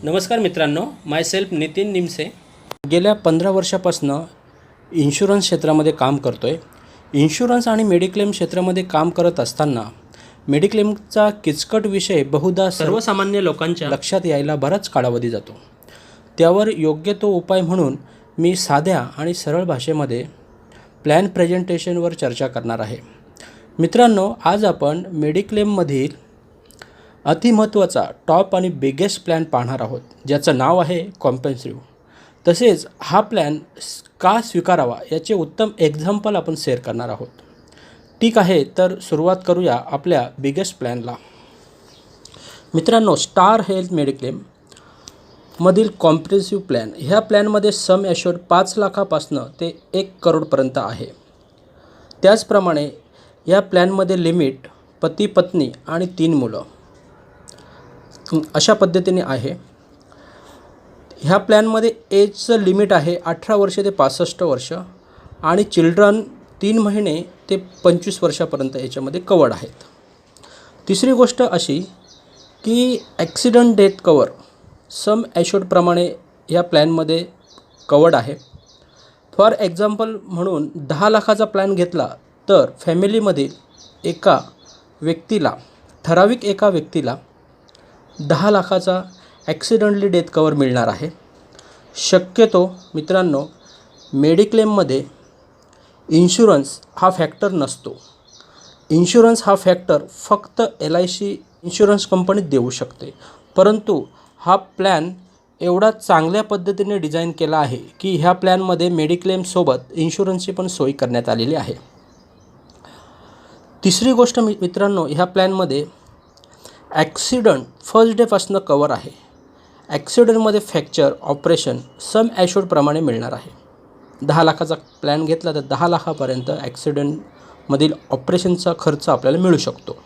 नमस्कार मित्रांनो, माय सेल्फ नितीन निमसे. गेल्या 15 वर्षापासून इन्शुरन्स क्षेत्रामध्ये काम करतो आहे. इन्शुरन्स आणि मेडिक्लेम क्षेत्रामध्ये काम करत असताना मेडिक्लेमचा किचकट विषय बहुधा सर्वसामान्य लोकांच्या लक्षात यायला बराच कालावधी जातो. त्यावर योग्य तो उपाय म्हणून मी साध्या आणि सरळ भाषेमध्ये प्लॅन प्रेझेंटेशनवर चर्चा करणार आहे. मित्रांनो, आज आपण मेडिक्लेममधील अतिमहत्त्वाचा टॉप आणि बिगेस्ट प्लॅन पाहणार आहोत, ज्याचं नाव आहे कॉम्प्रेहेन्सिव्ह. तसेच हा प्लॅन का स्वीकारावा याचे उत्तम एक्झाम्पल आपण शेअर करणार आहोत. ठीक आहे, तर सुरुवात करूया आपल्या बिगेस्ट प्लॅनला. मित्रांनो, स्टार हेल्थ मेडिक्लेम मधील कॉम्प्रेहेन्सिव्ह प्लॅन ह्या प्लॅनमध्ये सम ॲश्युअर्ड 5 लाखापासून ते 1 करोडपर्यंत आहे. त्याचप्रमाणे या प्लॅनमध्ये लिमिट पती पत्नी आणि 3 मुलं अशा पद्धतीने आहे. ह्या प्लॅनमध्ये एजचं लिमिट आहे 18 वर्ष ते 65 वर्ष आणि चिल्ड्रन 3 महिने ते 25 वर्षापर्यंत याच्यामध्ये कवर्ड आहेत. तिसरी गोष्ट अशी की ॲक्सिडंट डेथ कवर सम ॲश्युअर्डप्रमाणे या प्लॅनमध्ये कवर्ड आहे. फॉर एक्झाम्पल म्हणून 10 लाखाचा प्लॅन घेतला तर फॅमिलीमधील ठराविक एका व्यक्तीला 10 लाखाचा ॲक्सिडेंटली डेथ कवर मिळणार आहे. शक्यतो मित्रांनो, मेडिक्लेममध्ये इन्शुरन्स हा फॅक्टर नसतो. इन्शुरन्स हा फॅक्टर फक्त LIC इन्शुरन्स कंपनीत देऊ शकते. परंतु हा प्लॅन एवढा चांगल्या पद्धतीने डिझाईन केला आहे की ह्या प्लॅनमध्ये मेडिक्लेमसोबत इन्शुरन्सची पण सोय करण्यात आलेली आहे. तिसरी गोष्ट मित्रांनो, ह्या प्लॅनमध्ये ॲक्सिडंट फर्स्ट डेपासून कवर आहे. ॲक्सिडंटमध्ये फ्रॅक्चर ऑपरेशन सम ॲश्युअर्डप्रमाणे मिळणार आहे. 10 लाखाचा प्लॅन घेतला तर 10 लाखापर्यंत ॲक्सिडंटमधील ऑपरेशनचा खर्च आपल्याला मिळू शकतो.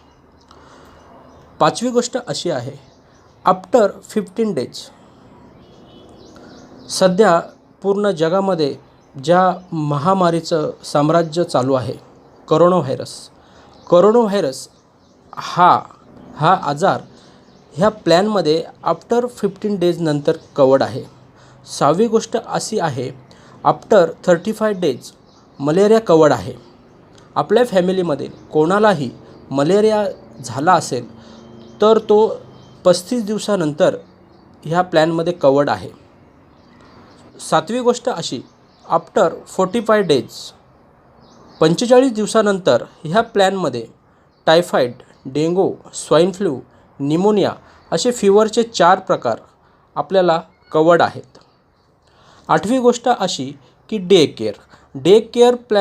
पाचवी गोष्ट अशी आहे, आफ्टर 15 डेज सध्या पूर्ण जगामध्ये ज्या महामारीचं साम्राज्य चालू आहे, कोरोना व्हायरस हा आजार ह्या प्लॅनमध्ये आफ्टर 15 डेज नंतर कवर्ड आहे. 6वी गोष्ट अशी आहे, आफ्टर 35 डेज मलेरिया कवर्ड आहे. आपल्या फॅमिलीमध्ये कोणालाही मलेरिया झाला असेल तर तो 35 दिवसानंतर ह्या प्लॅनमध्ये कवर्ड आहे. 7वी गोष्ट अशी, आफ्टर 45 डेज 45 दिवसानंतर ह्या प्लॅनमध्ये typhoid, dengue, swine flu, pneumonia असे फीवरचे 4 प्रकार आपल्याला कवर्ड आहेत. 8वी गोष्ट अशी की डे केअर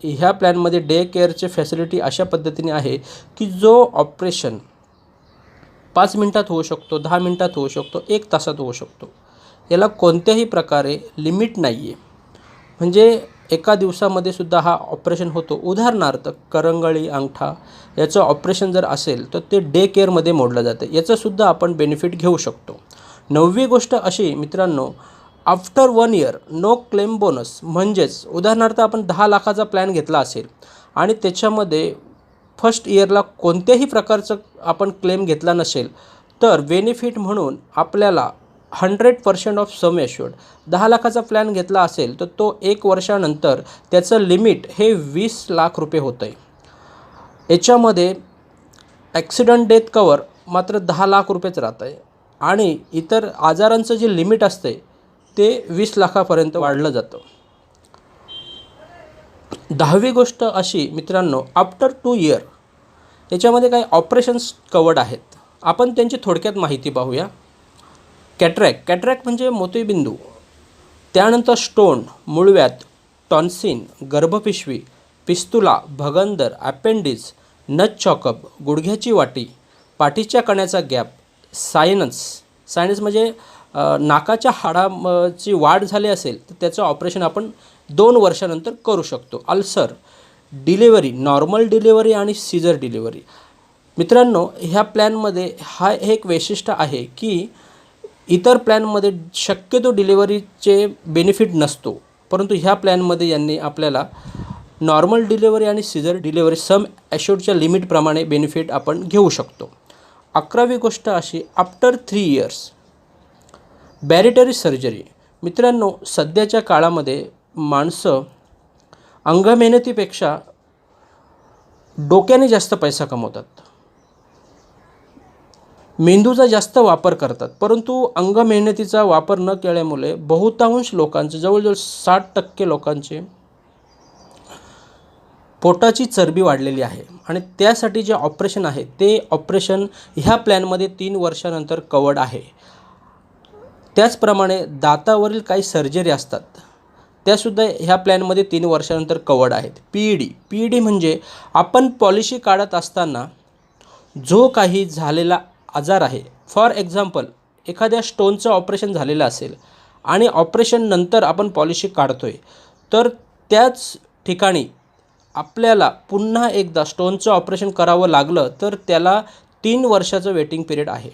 ह्या प्लॅनमध्ये डे केअरचे फॅसिलिटी अशा पद्धतीने आहे की जो ऑपरेशन 5 मिनटात होऊ शकतो, 10 मिनटात होऊ शकतो, 1 तासात होऊ शकतो. याला कोणत्याही प्रकारे लिमिट नाही आहे. म्हणजे एका दिवसामध्ये सुद्धा हा ऑपरेशन होतो. उदाहरणार्थ करंगळी, अंगठा याचं ऑपरेशन जर असेल तर ते डे केअरमध्ये मोडलं जातं. याचंसुद्धा आपण बेनिफिट घेऊ शकतो. 9वी गोष्ट अशी मित्रांनो, after 1 year no claim bonus. म्हणजेच उदाहरणार्थ आपण 10 लाखाचा प्लॅन घेतला असेल आणि त्याच्यामध्ये फर्स्ट इयरला कोणत्याही प्रकारचं आपण क्लेम घेतला नसेल तर बेनिफिट म्हणून आपल्याला 100% ऑफ सम ॲश्युअर्ड 10 लाखाचा प्लॅन घेतला असेल तर तो 1 वर्षानंतर त्याचं लिमिट हे 20 लाख रुपये होतं आहे. याच्यामध्ये ॲक्सिडंट डेथ कवर मात्र 10 लाख रुपयेच राहतं आहे आणि इतर आजारांचं जे लिमिट असते ते 20 लाखापर्यंत वाढलं जातं. 10वी गोष्ट अशी मित्रांनो, आफ्टर 2 इयर याच्यामध्ये काही ऑपरेशन्स कवर्ड आहेत. आपण त्यांची थोडक्यात माहिती पाहूया. कॅटरॅक्ट म्हणजे मोतीबिंदू, त्यानंतर स्टोन, मूळव्याध, टॉन्सिन, गर्भपिशवी, पिस्तुला, भगंदर, अपेंडिक्स, नच चॉकअप, गुडघ्याची वाटी, पाठीच्या कण्याचा गॅप, सायनस म्हणजे नाकाच्या हाडाची वाढ झाली असेल तर त्याचं ऑपरेशन आपण 2 वर्षानंतर करू शकतो. अल्सर, डिलेवरी, नॉर्मल डिलेवरी आणि सीझर डिलेवरी. मित्रांनो, ह्या प्लॅनमध्ये हा एक वैशिष्ट्य आहे की इतर प्लॅनमध्ये शक्यतो डिलिव्हरीचे बेनिफिट नसतो, परंतु ह्या प्लॅनमध्ये यांनी आपल्याला नॉर्मल डिलिव्हरी आणि सीझर डिलिव्हरी सम ॲश्युअर्डच्या लिमिटप्रमाणे बेनिफिट आपण घेऊ शकतो. 11वी गोष्ट अशी, आफ्टर 3 इयर्स बॅरिटरी सर्जरी. मित्रांनो, सध्याच्या काळामध्ये माणसं अंगमेहनतीपेक्षा डोक्याने जास्त पैसा कमवतात, मेंदूचा जास्त वापर करतात, परंतु अंगमेहनतीचा वापर न केल्यामुळे बहुतांश लोकांचे, जवळजवळ 60% लोकांचे पोटाची चरबी वाढलेली आहे. आणि त्यासाठी जे ऑपरेशन आहे ते ऑपरेशन ह्या प्लॅनमध्ये 3 वर्षानंतर कवर्ड आहे. त्याचप्रमाणे दातावरील काही सर्जरी असतात, त्यासुद्धा ह्या प्लॅनमध्ये 3 वर्षानंतर कवर्ड आहेत. PED म्हणजे आपण पॉलिसी काढत असताना जो काही झालेला आजार आहे, फॉर एक्झाम्पल एखाद्या स्टोनचं ऑपरेशन झालेलं असेल आणि ऑपरेशन नंतर आपण पॉलिसी काढतो आहे, तर त्याच ठिकाणी आपल्याला पुन्हा एकदा स्टोनचं ऑपरेशन करावं लागलं तर त्याला 3 वर्षाचं वेटिंग पिरियड आहे.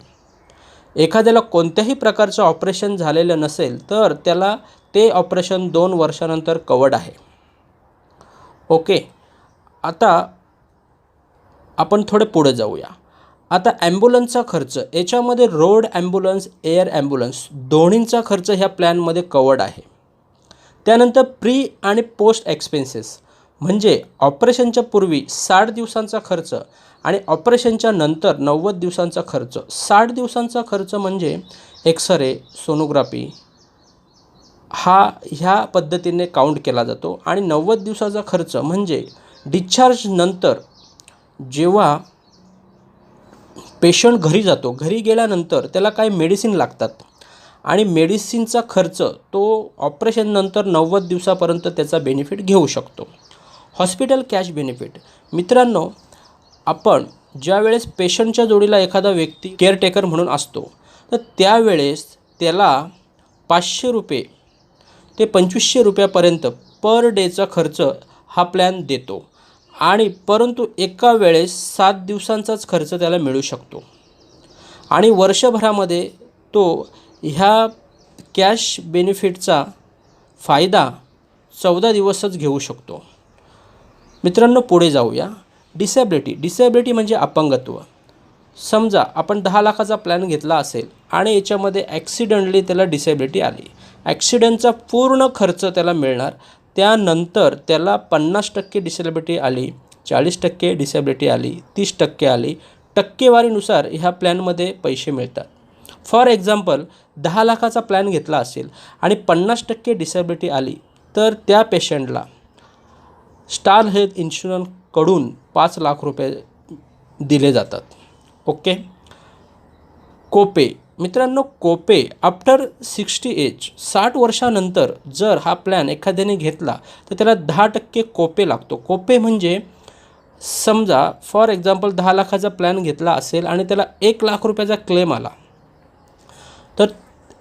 एखाद्याला कोणत्याही प्रकारचं ऑपरेशन झालेलं नसेल तर त्याला ते ऑपरेशन 2 वर्षानंतर कवर्ड आहे. ओके, आता आपण थोडे पुढे जाऊया. आता ॲम्ब्युलन्सचा खर्च, याच्यामध्ये रोड ॲम्ब्युलन्स, एअर ॲम्ब्युलन्स दोन्हींचा खर्च ह्या प्लॅनमध्ये कवर्ड आहे. त्यानंतर प्री आणि पोस्ट एक्सपेन्सेस, म्हणजे ऑपरेशनच्या पूर्वी 60 दिवसांचा खर्च आणि ऑपरेशनच्या नंतर 90 दिवसांचा खर्च. 60 दिवसांचा खर्च म्हणजे एक्सरे, सोनोग्राफी ह्या पद्धतीने काउंट केला जातो. आणि 90 दिवसाचा खर्च म्हणजे डिस्चार्ज नंतर जेव्हा पेशंट घरी जातो, घरी गेल्यानंतर त्याला काही मेडिसिन लागतात आणि मेडिसिनचा खर्च तो ऑपरेशननंतर 90 दिवसापर्यंत त्याचा बेनिफिट घेऊ शकतो. Hospital cash benefit. मित्रांनो, आपण ज्यावेळेस पेशंटच्या जोडीला एखादा व्यक्ती केअरटेकर म्हणून असतो, तर त्यावेळेस त्याला 500 रुपये ते 2500 रुपयापर्यंत पर डेचा खर्च हा प्लॅन देतो. आणि परंतु एका वेळेस 7 दिवसांचाच खर्च त्याला मिळू शकतो आणि वर्षभरामध्ये तो ह्या कॅश बेनिफिटचा फायदा 14 दिवसच घेऊ शकतो. मित्रांनो, पुढे जाऊया. डिसेबिलिटी म्हणजे अपंगत्व. समजा आपण 10 लाखाचा प्लॅन घेतला असेल आणि याच्यामध्ये ॲक्सिडेंटली त्याला डिसेबिलिटी आली, ॲक्सिडेंटचा पूर्ण खर्च त्याला मिळणार. त्यानंतर त्याला 50% डिसेबिलिटी आली, 40% डिसेबिलिटी आली, 30% आली, टक्केवारीनुसार ह्या प्लॅनमध्ये पैसे मिळतात. फॉर एक्झाम्पल 10 लाखाचा प्लॅन घेतला असेल आणि 50% डिसेबिलिटी आली तर त्या पेशंटला स्टार हेल्थ इन्शुरन्सकडून 5 लाख रुपये दिले जातात. ओके. कोपे. मित्रांनो, कोपे आफ्टर 60 एज, 60 वर्षानंतर जर हा प्लॅन एखाद्याने घेतला तर त्याला 10% कोपे लागतो. कोपे म्हणजे समजा फॉर एक्झाम्पल 10 लाखाचा प्लॅन घेतला असेल आणि त्याला 1 लाख रुपयाचा क्लेम आला, तर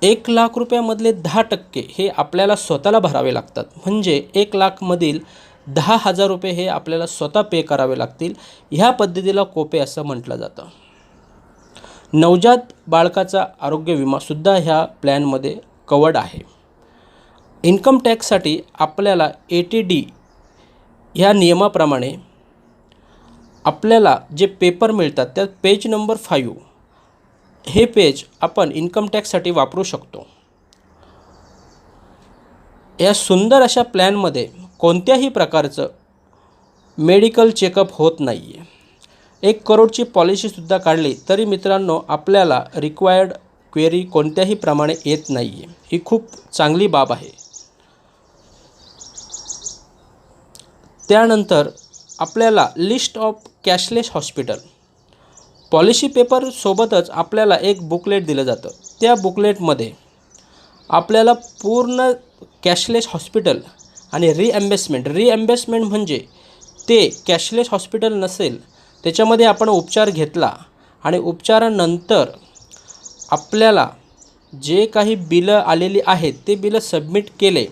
1 लाख रुपयामधले 10% हे आपल्याला स्वतःला भरावे लागतात. म्हणजे 1 लाखमधील 10,000 रुपये हे आपल्याला स्वतः पे करावे लागतील. ह्या पद्धतीला कोपे असं म्हटलं जातं. नवजात बाळकाचा आरोग्य विमासुद्धा ह्या प्लॅनमध्ये कवर्ड आहे. इन्कम टॅक्ससाठी आपल्याला ATD ह्या नियमाप्रमाणे आपल्याला जे पेपर मिळतात त्यात पेज नंबर 5 हे पेज आपण इन्कम टॅक्ससाठी वापरू शकतो. या सुंदर अशा प्लॅनमध्ये कोणत्याही प्रकारचं मेडिकल चेकअप होत नाही आहे. 1 करोडची पॉलिसीसुद्धा काढली तरी मित्रांनो आपल्याला रिक्वायर्ड क्वेरी कोणत्याही प्रमाणे येत नाही आहे. ही खूप चांगली बाब आहे. त्यानंतर आपल्याला list of cashless hospital, policy पेपरसोबतच आपल्याला एक बुकलेट दिलं जातं. त्या बुकलेटमध्ये आपल्याला पूर्ण कॅशलेस हॉस्पिटल आणि रिएम्बर्समेंट म्हणजे ते कॅशलेस हॉस्पिटल नसेल त्याच्यामध्ये आपण उपचार घेतला आणि उपचारानंतर आपल्याला जे काही बिलं आलेली आहेत ते बिलं सबमिट केले,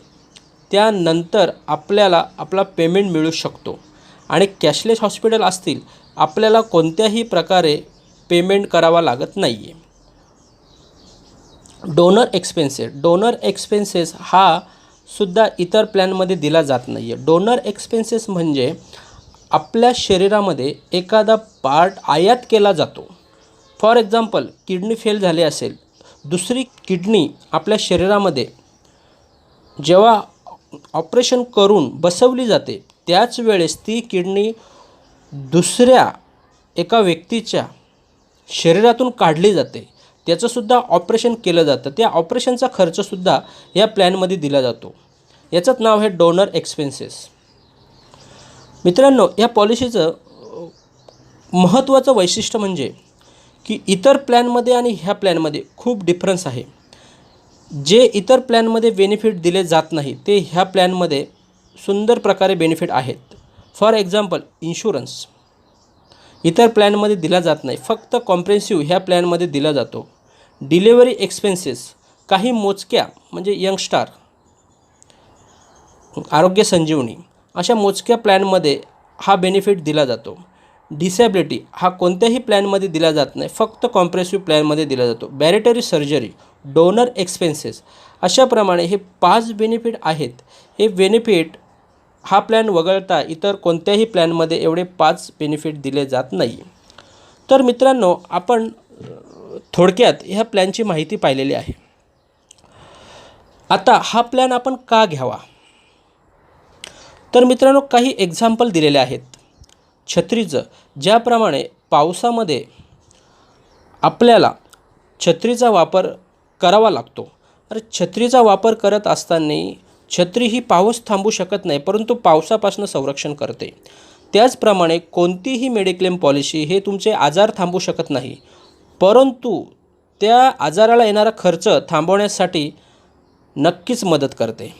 त्यानंतर आपल्याला आपला पेमेंट मिळू शकतो. आणि कॅशलेस हॉस्पिटल असतील आपल्याला कोणत्याही प्रकारे पेमेंट करावा लागत नाही आहे. डोनर एक्सपेन्सेस हा सुद्धा इतर प्लॅनमध्ये दिला जात नाही आहे. डोनर एक्सपेन्सेस म्हणजे आपल्या शरीरामध्ये एखादा पार्ट आयात केला जातो. फॉर एक्झाम्पल किडनी फेल झाले असेल, दुसरी किडनी आपल्या शरीरामध्ये जेव्हा ऑपरेशन करून बसवली जाते, त्याच वेळेस ती किडनी दुसऱ्या एका व्यक्तीच्या शरीरातून काढली जाते, त्याचंसुद्धा ऑपरेशन केलं जातं. त्या ऑपरेशनचा खर्चसुद्धा या प्लॅनमध्ये दिला जातो. याचंच नाव आहे डोनर एक्सपेन्सेस. मित्रांनो, या पॉलिसीचं महत्त्वाचं वैशिष्ट्य म्हणजे की इतर प्लॅनमध्ये आणि ह्या प्लॅनमध्ये खूप डिफरन्स आहे. जे इतर प्लॅनमध्ये बेनिफिट दिले जात नाही ते ह्या प्लॅनमध्ये सुंदर प्रकारे बेनिफिट आहेत. फॉर एक्झाम्पल, इन्शुरन्स इतर प्लॅनमध्ये दिला जात नाही, फक्त कॉम्प्रेहेन्सिव्ह ह्या प्लॅनमध्ये दिला जातो. डिलिव्हरी एक्सपेन्सेस काही मोजक्या म्हणजे यंगस्टार, आरोग्य संजीवनी अशा मोजक्या प्लॅनमध्ये हा बेनिफिट दिला जातो. डिसॅबिलिटी हा कोणत्याही प्लॅनमध्ये दिला जात नाही, फक्त कॉम्प्रेहेन्सिव्ह प्लॅनमध्ये दिला जातो. बॅरिटरी सर्जरी, डोनर एक्सपेन्सेस अशाप्रमाणे हे 5 बेनिफिट आहेत. हे बेनिफिट हा प्लॅन वगळता इतर कोणत्याही प्लॅनमध्ये एवढे 5 बेनिफिट दिले जात नाही. तर मित्रांनो, आपण थोडक्यात ह्या प्लॅनची माहिती पाहिलेली आहे. आता हा प्लॅन आपण का घ्यावा? तर मित्रांनो, काही एक्झाम्पल दिलेले आहेत. छत्रीचं, ज्याप्रमाणे पावसामध्ये आपल्याला छत्रीचा वापर करावा लागतो. तर छत्रीचा वापर करत असताना छत्री ही पाऊस थांबू शकत नाही, परंतु पावसापासून संरक्षण करते. त्याचप्रमाणे कोणतीही मेडिक्लेम पॉलिसी हे तुमचे आजार थांबू शकत नाही, परंतु त्या आजाराला येणारा खर्च थांबवण्यासाठी नक्कीच मदत करते.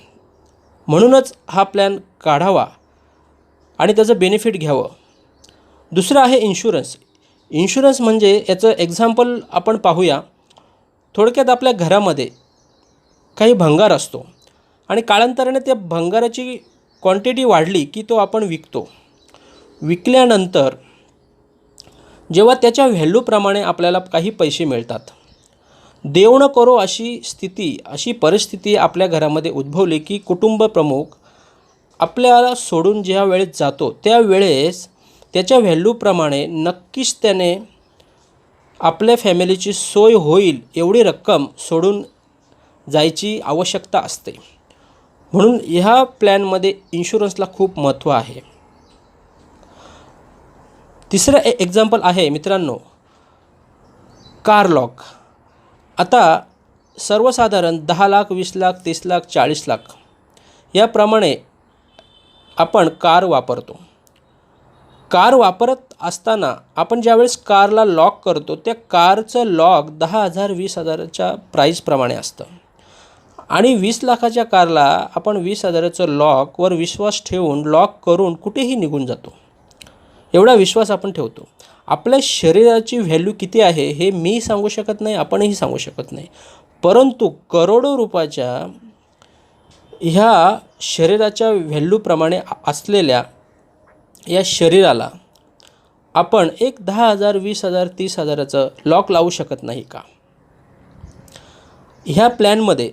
म्हणूनच हा प्लॅन काढावा आणि त्याचं बेनिफिट घ्यावं. दुसरं आहे इन्शुरन्स. इन्शुरन्स म्हणजे याचं एक्झाम्पल आपण पाहूया. थोडक्यात आपल्या घरामध्ये काही भंगार असतो आणि कालांतराने त्या भंगाराची क्वांटिटी वाढली की तो आपण विकतो. विकल्यानंतर जेव्हा त्याच्या व्हॅल्यूप्रमाणे आपल्याला काही पैसे मिळतात. देव न करो अशी परिस्थिती आपल्या घरामध्ये उद्भवली की कुटुंब प्रमुख आपल्याला सोडून ज्या वेळेस जातो त्यावेळेस त्याच्या व्हॅल्यूप्रमाणे नक्कीच त्याने आपल्या फॅमिलीची सोय होईल एवढी रक्कम सोडून जायची आवश्यकता असते. म्हणून ह्या प्लॅनमध्ये इन्शुरन्सला खूप महत्त्व आहे. तिसरं एक्झाम्पल आहे मित्रांनो, कार लॉक. आता सर्वसाधारण 10 लाख, 20 लाख, 30 लाख, 40 लाख याप्रमाणे आपण कार वापरतो. कार वापरत असताना आपण ज्यावेळेस कारला लॉक करतो त्या कारचं लॉक 10,000 20,000च्या प्राईजप्रमाणे असतं आणि 20 लाखाच्या कारला आपण 20,000चं लॉकवर विश्वास ठेवून लॉक करून कुठेही निघून जातो. एवढा विश्वास आपण ठेवतो. आपल्या शरीराची व्हॅल्यू किती आहे हे मी सांगू शकत नाही, आपणही सांगू शकत नाही, परंतु करोडो रुपयाच्या ह्या शरीराच्या व्हॅल्यूप्रमाणे असलेल्या या शरीराला आपण एक 10,000 20,000 30,000चं लॉक लावू शकत नाही का? ह्या प्लॅनमध्ये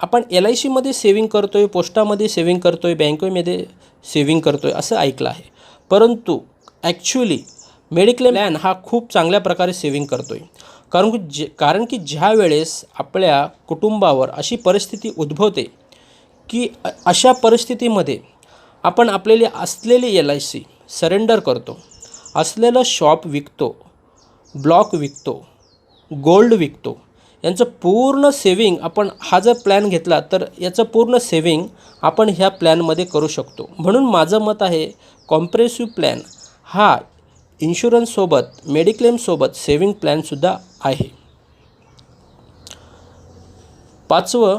आपण LICमध्ये सेविंग करतो आहे, पोस्टामध्ये सेविंग करतो आहे, बँकेमध्ये सेविंग करतो आहे असं ऐकलं आहे, परंतु ॲक्च्युली मेडिक्लेम प्लॅन हा खूप चांगल्या प्रकारे सेविंग करतो आहे. कारण की ज्या वेळेस आपल्या कुटुंबावर अशी परिस्थिती उद्भवते की अशा परिस्थितीमध्ये आपण आपल्याला असलेली LIC सरेंडर करतो, असलेलं शॉप विकतो, ब्लॉक विकतो, गोल्ड विकतो, यांचं पूर्ण सेविंग आपण हा जर प्लॅन घेतला तर याचं पूर्ण सेविंग आपण ह्या प्लॅनमध्ये करू शकतो. म्हणून माझं मत आहे कॉम्प्रेहेन्सिव्ह प्लॅन हा इन्शुरन्ससोबत मेडिक्लेमसोबत सेविंग प्लॅनसुद्धा आहे. 5वं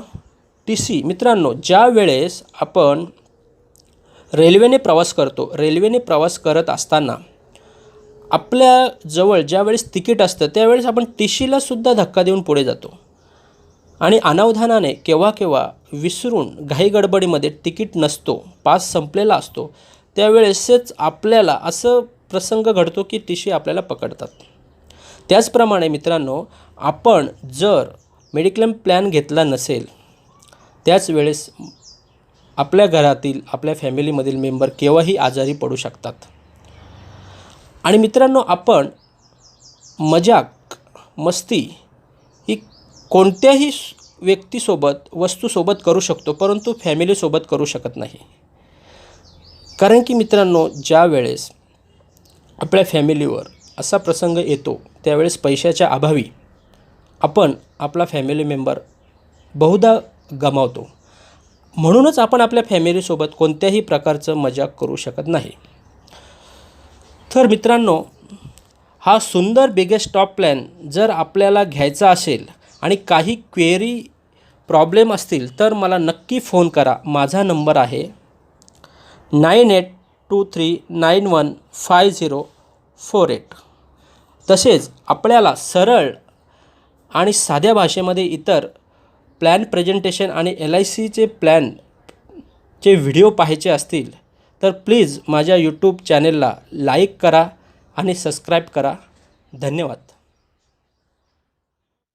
TC. मित्रांनो, ज्या वेळेस आपण रेल्वेने प्रवास करतो, रेल्वेने प्रवास करत असताना आपल्याजवळ ज्यावेळेस तिकीट असतं त्यावेळेस आपण TCलासुद्धा धक्का देऊन पुढे जातो आणि अनावधानाने केव्हा केव्हा विसरून घाईगडबडीमध्ये तिकीट नसतो, पास संपलेला असतो, त्यावेळेसच आपल्याला असं प्रसंग घडतो की TC आपल्याला पकडतात. त्याचप्रमाणे मित्रांनो, आपण जर मेडिक्लेम प्लॅन घेतला नसेल त्याच वेळेस आपल्या घरातील आपल्या फॅमिलीमधील मेंबर केव्हाही आजारी पडू शकतात. आणि मित्रांनो, आपण मजाक मस्ती ही कोणत्याही व्यक्तीसोबत वस्तूसोबत करू शकतो, परंतु फॅमिलीसोबत करू शकत नाही. कारण की मित्रांनो, ज्या वेळेस आपल्या फॅमिलीवर असा प्रसंग येतो त्यावेळेस पैशाच्या अभावी आपण आपला फॅमिली मेंबर बहुधा गमावतो. म्हणूनच आपण आपल्या फॅमिलीसोबत कोणत्याही प्रकारचं मजाक करू शकत नाही. तर मित्रांनो, हा सुंदर बिगेस्ट टॉप प्लॅन जर आपल्याला घ्यायचा असेल आणि काही क्वेरी प्रॉब्लेम असतील तर मला नक्की फोन करा. माझा नंबर आहे 9823915048. तसेच आपल्याला सरळ आणि साध्या भाषेमध्ये इतर प्लॅन प्रेझेंटेशन आणि LICचे प्लॅनचे व्हिडिओ पाहायचे असतील तर प्लीज माझ्या यूट्यूब चॅनेलला लाईक करा आणि सबस्क्राईब करा. धन्यवाद.